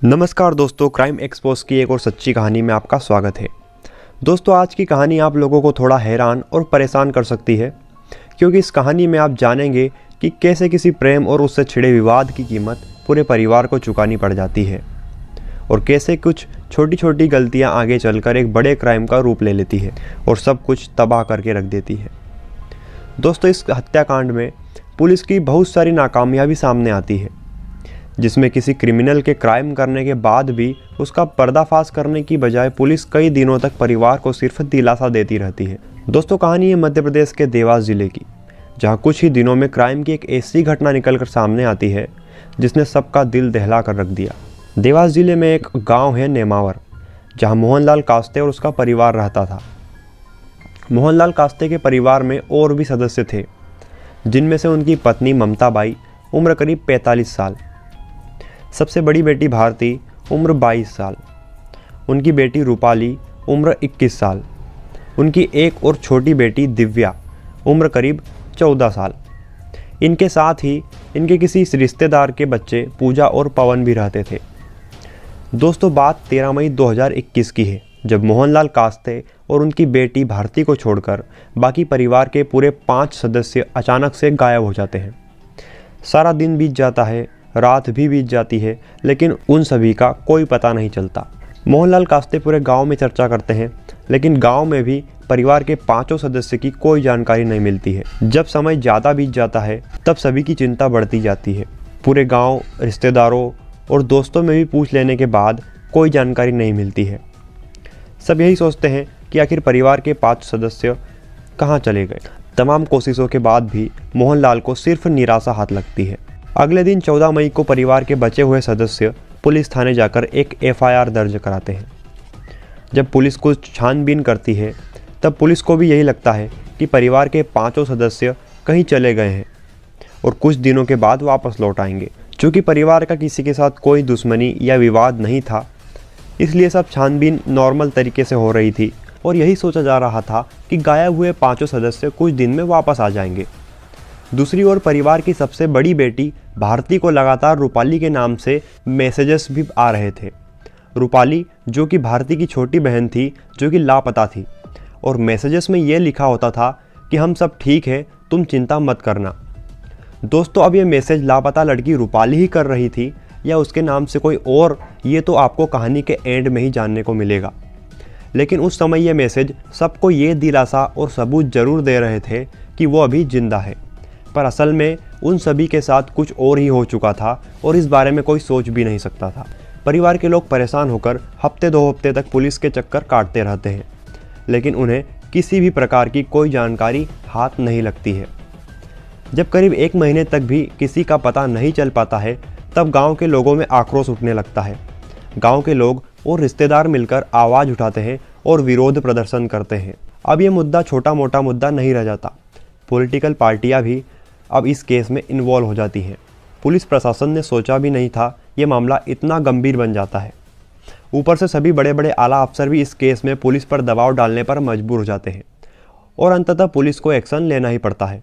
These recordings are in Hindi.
नमस्कार दोस्तों, क्राइम एक्सपोज की एक और सच्ची कहानी में आपका स्वागत है। दोस्तों, आज की कहानी आप लोगों को थोड़ा हैरान और परेशान कर सकती है, क्योंकि इस कहानी में आप जानेंगे कि कैसे किसी प्रेम और उससे छिड़े विवाद की कीमत पूरे परिवार को चुकानी पड़ जाती है और कैसे कुछ छोटी छोटी गलतियां आगे चलकर एक बड़े क्राइम का रूप ले लेती है और सब कुछ तबाह करके रख देती है। दोस्तों, इस हत्याकांड में पुलिस की बहुत सारी नाकामयाबी सामने आती है, जिसमें किसी क्रिमिनल के क्राइम करने के बाद भी उसका पर्दाफाश करने की बजाय पुलिस कई दिनों तक परिवार को सिर्फ दिलासा देती रहती है। दोस्तों, कहानी है मध्य प्रदेश के देवास जिले की, जहां कुछ ही दिनों में क्राइम की एक ऐसी घटना निकलकर सामने आती है जिसने सबका दिल दहला कर रख दिया। देवास जिले में एक गाँव है नेमावर, जहाँ मोहनलाल कास्ते और उसका परिवार रहता था। मोहनलाल कास्ते के परिवार में और भी सदस्य थे, जिनमें से उनकी पत्नी ममता बाई, उम्र करीब 45 साल, सबसे बड़ी बेटी भारती, उम्र 22 साल, उनकी बेटी रूपाली, उम्र 21 साल, उनकी एक और छोटी बेटी दिव्या, उम्र करीब 14 साल। इनके साथ ही इनके किसी रिश्तेदार के बच्चे पूजा और पवन भी रहते थे। दोस्तों, बात 13 मई 2021 की है, जब मोहनलाल कास्ते और उनकी बेटी भारती को छोड़कर बाकी परिवार के पूरे 5 सदस्य अचानक से गायब हो जाते हैं। सारा दिन बीत जाता है, रात भी बीत जाती है, लेकिन उन सभी का कोई पता नहीं चलता। मोहनलाल कास्ते पूरे गांव में चर्चा करते हैं, लेकिन गांव में भी परिवार के 5 सदस्य की कोई जानकारी नहीं मिलती है। जब समय ज़्यादा बीत जाता है, तब सभी की चिंता बढ़ती जाती है। पूरे गांव, रिश्तेदारों और दोस्तों में भी पूछ लेने के बाद कोई जानकारी नहीं मिलती है। सब यही सोचते हैं कि आखिर परिवार के 5 सदस्य कहाँ चले गए। तमाम कोशिशों के बाद भी मोहनलाल को सिर्फ निराशा हाथ लगती है। अगले दिन 14 मई को परिवार के बचे हुए सदस्य पुलिस थाने जाकर एक FIR दर्ज कराते हैं। जब पुलिस कुछ छानबीन करती है, तब पुलिस को भी यही लगता है कि परिवार के 5 सदस्य कहीं चले गए हैं और कुछ दिनों के बाद वापस लौट आएंगे। चूँकि परिवार का किसी के साथ कोई दुश्मनी या विवाद नहीं था, इसलिए सब छानबीन नॉर्मल तरीके से हो रही थी और यही सोचा जा रहा था कि गायब हुए 5 सदस्य कुछ दिन में वापस आ जाएंगे। दूसरी ओर परिवार की सबसे बड़ी बेटी भारती को लगातार रूपाली के नाम से मैसेजेस भी आ रहे थे। रूपाली, जो कि भारती की छोटी बहन थी, जो कि लापता थी, और मैसेजेस में ये लिखा होता था कि हम सब ठीक है, तुम चिंता मत करना। दोस्तों, अब ये मैसेज लापता लड़की रूपाली ही कर रही थी या उसके नाम से कोई और, ये तो आपको कहानी के एंड में ही जानने को मिलेगा। लेकिन उस समय ये मैसेज सबको ये दिलासा और सबूत जरूर दे रहे थे कि वो अभी जिंदा है, पर असल में उन सभी के साथ कुछ और ही हो चुका था और इस बारे में कोई सोच भी नहीं सकता था। परिवार के लोग परेशान होकर हफ्ते 2 हफ्ते तक पुलिस के चक्कर काटते रहते हैं, लेकिन उन्हें किसी भी प्रकार की कोई जानकारी हाथ नहीं लगती है। जब करीब 1 महीने तक भी किसी का पता नहीं चल पाता है, तब गांव के लोगों में आक्रोश उठने लगता है। गांव के लोग और रिश्तेदार मिलकर आवाज़ उठाते हैं और विरोध प्रदर्शन करते हैं। अब ये मुद्दा छोटा मोटा मुद्दा नहीं रह जाता। पॉलिटिकल पार्टियां भी अब इस केस में इन्वॉल्व हो जाती हैं। पुलिस प्रशासन ने सोचा भी नहीं था ये मामला इतना गंभीर बन जाता है। ऊपर से सभी बड़े बड़े आला अफसर भी इस केस में पुलिस पर दबाव डालने पर मजबूर हो जाते हैं और अंततः पुलिस को एक्शन लेना ही पड़ता है।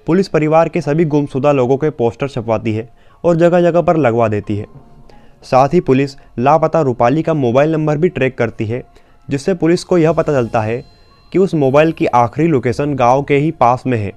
पुलिस परिवार के सभी गुमशुदा लोगों के पोस्टर छपवाती है और जगह जगह पर लगवा देती है। साथ ही पुलिस लापता रूपाली का मोबाइल नंबर भी ट्रैक करती है, जिससे पुलिस को यह पता चलता है कि उस मोबाइल की आखिरी लोकेशन गाँव के ही पास में है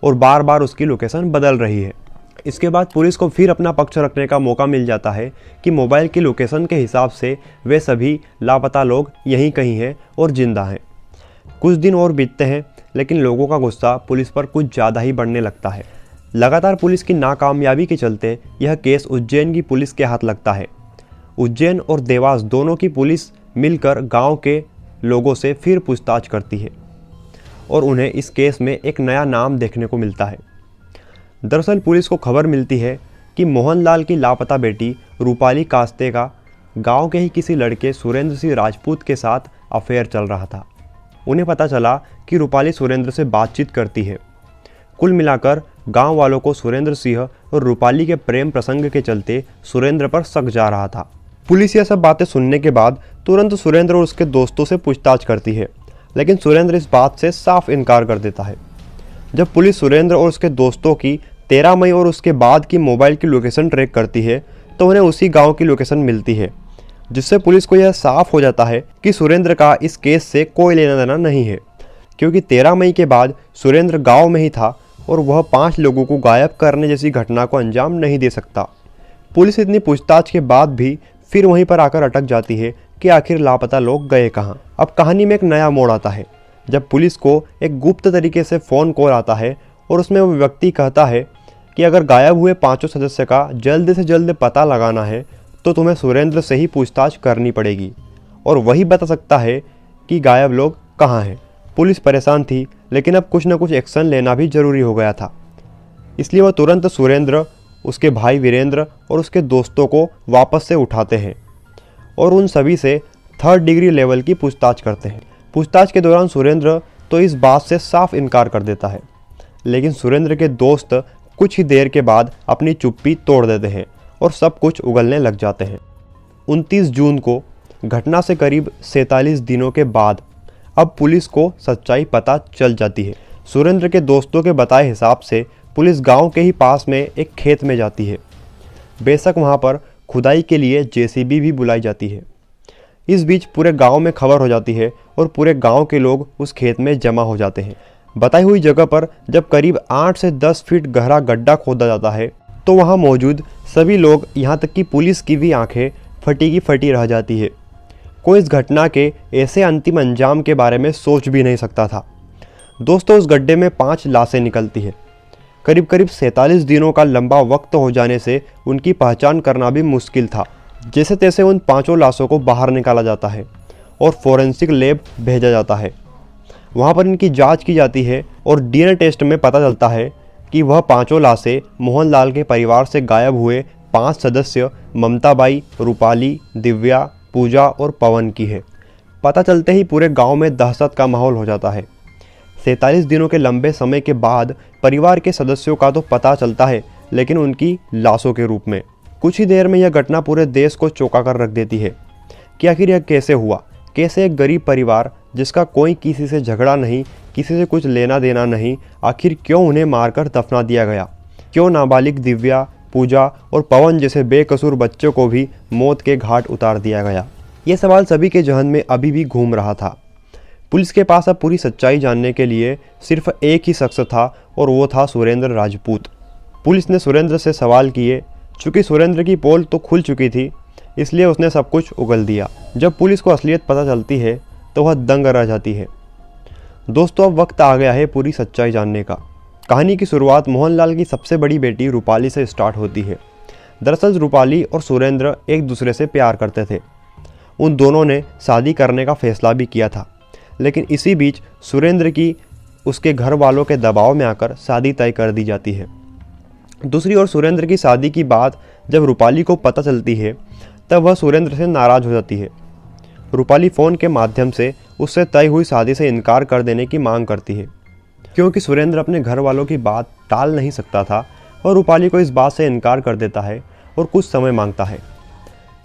और बार बार उसकी लोकेशन बदल रही है। इसके बाद पुलिस को फिर अपना पक्ष रखने का मौका मिल जाता है कि मोबाइल की लोकेशन के हिसाब से वे सभी लापता लोग यहीं कहीं हैं और जिंदा हैं। कुछ दिन और बीतते हैं, लेकिन लोगों का गुस्सा पुलिस पर कुछ ज़्यादा ही बढ़ने लगता है। लगातार पुलिस की नाकामयाबी के चलते यह केस उज्जैन की पुलिस के हाथ लगता है। उज्जैन और देवास दोनों की पुलिस मिलकर गाँव के लोगों से फिर पूछताछ करती है और उन्हें इस केस में एक नया नाम देखने को मिलता है। दरअसल पुलिस को खबर मिलती है कि मोहनलाल की लापता बेटी रूपाली कास्ते का गांव के ही किसी लड़के सुरेंद्र सिंह राजपूत के साथ अफेयर चल रहा था। उन्हें पता चला कि रूपाली सुरेंद्र से बातचीत करती है। कुल मिलाकर गांव वालों को सुरेंद्र सिंह और रूपाली के प्रेम प्रसंग के चलते सुरेंद्र पर शक जा रहा था। पुलिस यह सब बातें सुनने के बाद तुरंत सुरेंद्र और उसके दोस्तों से पूछताछ करती है, लेकिन सुरेंद्र इस बात से साफ इनकार कर देता है। जब पुलिस सुरेंद्र और उसके दोस्तों की 13 मई और उसके बाद की मोबाइल की लोकेशन ट्रैक करती है, तो उन्हें उसी गांव की लोकेशन मिलती है, जिससे पुलिस को यह साफ हो जाता है कि सुरेंद्र का इस केस से कोई लेना देना नहीं है, क्योंकि 13 मई के बाद सुरेंद्र गांव में ही था और वह 5 लोगों को गायब करने जैसी घटना को अंजाम नहीं दे सकता। पुलिस इतनी पूछताछ के बाद भी फिर वहीं पर आकर अटक जाती है कि आखिर लापता लोग गए कहाँ। अब कहानी में एक नया मोड़ आता है, जब पुलिस को एक गुप्त तरीके से फ़ोन कॉल आता है और उसमें वो व्यक्ति कहता है कि अगर गायब हुए 5 सदस्य का जल्द से जल्द पता लगाना है तो तुम्हें सुरेंद्र से ही पूछताछ करनी पड़ेगी और वही बता सकता है कि गायब लोग कहाँ हैं। पुलिस परेशान थी, लेकिन अब कुछ न कुछ एक्शन लेना भी ज़रूरी हो गया था। इसलिए वह तुरंत सुरेंद्र, उसके भाई वीरेंद्र और उसके दोस्तों को वापस से उठाते हैं और उन सभी से 3rd डिग्री लेवल की पूछताछ करते हैं। पूछताछ के दौरान सुरेंद्र तो इस बात से साफ इनकार कर देता है, लेकिन सुरेंद्र के दोस्त कुछ ही देर के बाद अपनी चुप्पी तोड़ देते हैं और सब कुछ उगलने लग जाते हैं। 29 जून को घटना से करीब 47 दिनों के बाद अब पुलिस को सच्चाई पता चल जाती है। सुरेंद्र के दोस्तों के बताए हिसाब से पुलिस गांव के ही पास में एक खेत में जाती है। बेशक वहां पर खुदाई के लिए जेसीबी भी बुलाई जाती है। इस बीच पूरे गांव में खबर हो जाती है और पूरे गांव के लोग उस खेत में जमा हो जाते हैं। बताई हुई जगह पर जब करीब 8 से 10 फीट गहरा गड्ढा खोदा जाता है तो वहां मौजूद सभी लोग, यहां तक कि पुलिस की भी आंखें फटी की फटी रह जाती है। कोई इस घटना के ऐसे अंतिम अंजाम के बारे में सोच भी नहीं सकता था। दोस्तों, उस गड्ढे में 5 लाशें निकलती है। करीब करीब 47 दिनों का लंबा वक्त हो जाने से उनकी पहचान करना भी मुश्किल था। जैसे तैसे उन 5 लाशों को बाहर निकाला जाता है और फोरेंसिक लैब भेजा जाता है। वहाँ पर इनकी जांच की जाती है और डीएनए टेस्ट में पता चलता है कि वह 5 लाशें मोहनलाल के परिवार से गायब हुए 5 सदस्य ममताबाई, रूपाली, दिव्या, पूजा और पवन की है। पता चलते ही पूरे गांव में दहशत का माहौल हो जाता है। 47 दिनों के लंबे समय के बाद परिवार के सदस्यों का तो पता चलता है, लेकिन उनकी लाशों के रूप में। कुछ ही देर में यह घटना पूरे देश को चौंका कर रख देती है कि आखिर यह कैसे हुआ। कैसे एक गरीब परिवार जिसका कोई किसी से झगड़ा नहीं, किसी से कुछ लेना देना नहीं, आखिर क्यों उन्हें मारकर दफना दिया गया? क्यों नाबालिग दिव्या, पूजा और पवन जैसे बेकसूर बच्चों को भी मौत के घाट उतार दिया गया? ये सवाल सभी के जहन में अभी भी घूम रहा था। पुलिस के पास अब पूरी सच्चाई जानने के लिए सिर्फ एक ही शख्स था और वो था सुरेंद्र राजपूत। पुलिस ने सुरेंद्र से सवाल किए। चूँकि सुरेंद्र की पोल तो खुल चुकी थी, इसलिए उसने सब कुछ उगल दिया। जब पुलिस को असलियत पता चलती है तो वह दंग रह जाती है। दोस्तों, अब वक्त आ गया है पूरी सच्चाई जानने का। कहानी की शुरुआत मोहनलाल की सबसे बड़ी बेटी रूपाली से स्टार्ट होती है। दरअसल रूपाली और सुरेंद्र एक दूसरे से प्यार करते थे। उन दोनों ने शादी करने का फैसला भी किया था, लेकिन इसी बीच सुरेंद्र की उसके घर वालों के दबाव में आकर शादी तय कर दी जाती है। दूसरी ओर सुरेंद्र की शादी की बात जब रूपाली को पता चलती है तब वह सुरेंद्र से नाराज़ हो जाती है। रूपाली फ़ोन के माध्यम से उससे तय हुई शादी से इनकार कर देने की मांग करती है, क्योंकि सुरेंद्र अपने घर वालों की बात टाल नहीं सकता था और रूपाली को इस बात से इनकार कर देता है और कुछ समय मांगता है।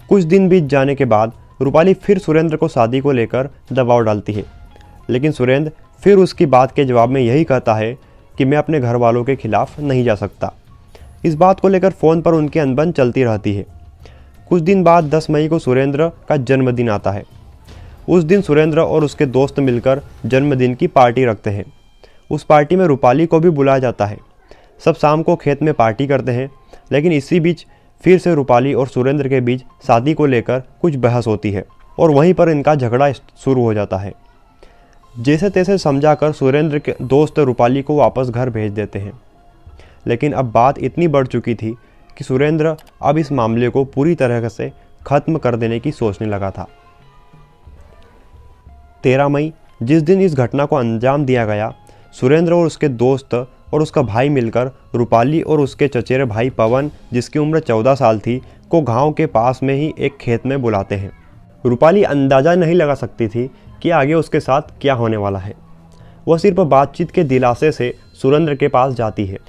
कुछ दिन बीत जाने के बाद रूपाली फिर सुरेंद्र को शादी को लेकर दबाव डालती है, लेकिन सुरेंद्र फिर उसकी बात के जवाब में यही कहता है कि मैं अपने घर वालों के खिलाफ नहीं जा सकता। इस बात को लेकर फ़ोन पर उनकी अनबन चलती रहती है। कुछ दिन बाद 10 मई को सुरेंद्र का जन्मदिन आता है। उस दिन सुरेंद्र और उसके दोस्त मिलकर जन्मदिन की पार्टी रखते हैं। उस पार्टी में रूपाली को भी बुलाया जाता है। सब शाम को खेत में पार्टी करते हैं, लेकिन इसी बीच फिर से रूपाली और सुरेंद्र के बीच शादी को लेकर कुछ बहस होती है और वहीं पर इनका झगड़ा शुरू हो जाता है। जैसे तैसे समझाकर सुरेंद्र के दोस्त रूपाली को वापस घर भेज देते हैं, लेकिन अब बात इतनी बढ़ चुकी थी कि सुरेंद्र अब इस मामले को पूरी तरह से ख़त्म कर देने की सोचने लगा था। 13 मई, जिस दिन इस घटना को अंजाम दिया गया, सुरेंद्र और उसके दोस्त और उसका भाई मिलकर रूपाली और उसके चचेरे भाई पवन, जिसकी उम्र 14 साल थी, को गांव के पास में ही एक खेत में बुलाते हैं। रूपाली अंदाज़ा नहीं लगा सकती थी कि आगे उसके साथ क्या होने वाला है। वह सिर्फ बातचीत के दिलासे से सुरेंद्र के पास जाती है।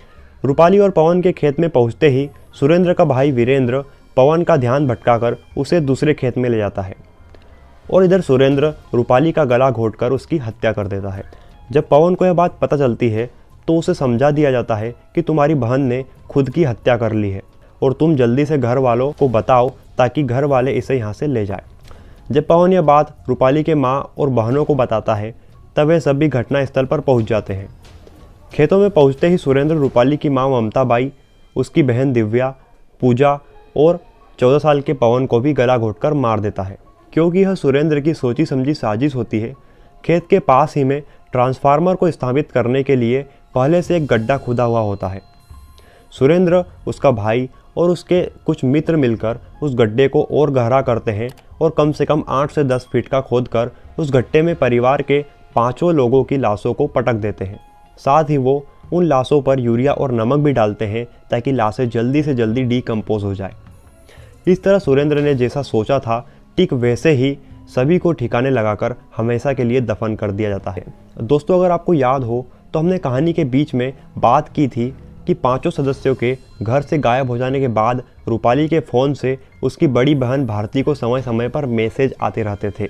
रूपाली और पवन के खेत में पहुंचते ही सुरेंद्र का भाई वीरेंद्र पवन का ध्यान भटकाकर उसे दूसरे खेत में ले जाता है और इधर सुरेंद्र रूपाली का गला घोंटकर उसकी हत्या कर देता है। जब पवन को यह बात पता चलती है तो उसे समझा दिया जाता है कि तुम्हारी बहन ने खुद की हत्या कर ली है और तुम जल्दी से घर वालों को बताओ ताकि घर वाले इसे यहाँ से ले जाए। जब पवन यह बात रूपाली के माँ और बहनों को बताता है तब वे सभी घटनास्थल पर पहुँच जाते हैं। खेतों में पहुँचते ही सुरेंद्र रूपाली की माँ ममता बाई, उसकी बहन दिव्या, पूजा और 14 साल के पवन को भी गला घोंटकर मार देता है, क्योंकि यह सुरेंद्र की सोची समझी साजिश होती है। खेत के पास ही में ट्रांसफार्मर को स्थापित करने के लिए पहले से एक गड्ढा खुदा हुआ होता है। सुरेंद्र, उसका भाई और उसके कुछ मित्र मिलकर उस गड्ढे को और गहरा करते हैं और कम से कम 8 से 10 फीट का खोदकर उस गड्ढे में परिवार के 5 लोगों की लाशों को पटक देते हैं। साथ ही वो उन लाशों पर यूरिया और नमक भी डालते हैं ताकि लाशें जल्दी से जल्दी डीकम्पोज हो जाए। इस तरह सुरेंद्र ने जैसा सोचा था ठीक वैसे ही सभी को ठिकाने लगाकर हमेशा के लिए दफन कर दिया जाता है। दोस्तों, अगर आपको याद हो तो हमने कहानी के बीच में बात की थी कि 5 सदस्यों के घर से गायब हो जाने के बाद रूपाली के फ़ोन से उसकी बड़ी बहन भारती को समय समय पर मैसेज आते रहते थे।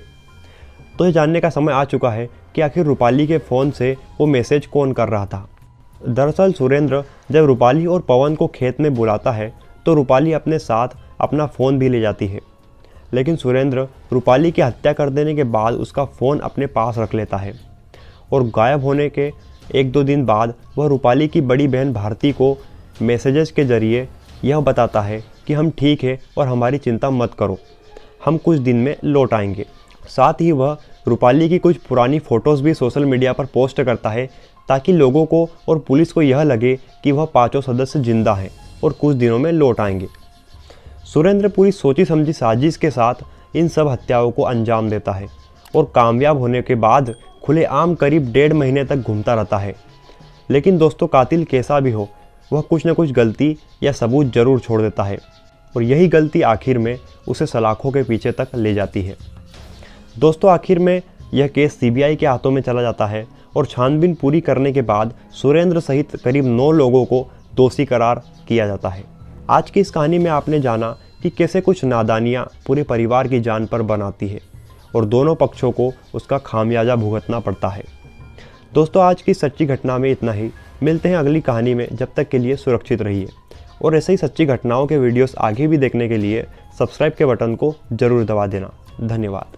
तो ये जानने का समय आ चुका है कि आखिर रूपाली के फ़ोन से वो मैसेज कौन कर रहा था। दरअसल सुरेंद्र जब रूपाली और पवन को खेत में बुलाता है तो रूपाली अपने साथ अपना फ़ोन भी ले जाती है, लेकिन सुरेंद्र रूपाली की हत्या कर देने के बाद उसका फ़ोन अपने पास रख लेता है और गायब होने के 1-2 दिन बाद वह रूपाली की बड़ी बहन भारती को मैसेजेस के ज़रिए यह बताता है कि हम ठीक है और हमारी चिंता मत करो, हम कुछ दिन में लौट आएंगे। साथ ही वह रूपाली की कुछ पुरानी फ़ोटोज़ भी सोशल मीडिया पर पोस्ट करता है ताकि लोगों को और पुलिस को यह लगे कि वह 5 सदस्य जिंदा हैं और कुछ दिनों में लौट आएंगे। सुरेंद्र पूरी सोची समझी साजिश के साथ इन सब हत्याओं को अंजाम देता है और कामयाब होने के बाद खुलेआम करीब 1.5 महीने तक घूमता रहता है। लेकिन दोस्तों, कातिल कैसा भी हो, वह कुछ न कुछ गलती या सबूत जरूर छोड़ देता है और यही गलती आखिर में उसे सलाखों के पीछे तक ले जाती है। दोस्तों, आखिर में यह केस सीबीआई के हाथों में चला जाता है और छानबीन पूरी करने के बाद सुरेंद्र सहित करीब 9 लोगों को दोषी करार किया जाता है। आज की इस कहानी में आपने जाना कि कैसे कुछ नादानियाँ पूरे परिवार की जान पर बनाती है और दोनों पक्षों को उसका खामियाजा भुगतना पड़ता है। दोस्तों, आज की सच्ची घटना में इतना ही। मिलते हैं अगली कहानी में, जब तक के लिए सुरक्षित रहिए और ऐसे ही सच्ची घटनाओं के वीडियोस आगे भी देखने के लिए सब्सक्राइब के बटन को ज़रूर दबा देना। धन्यवाद।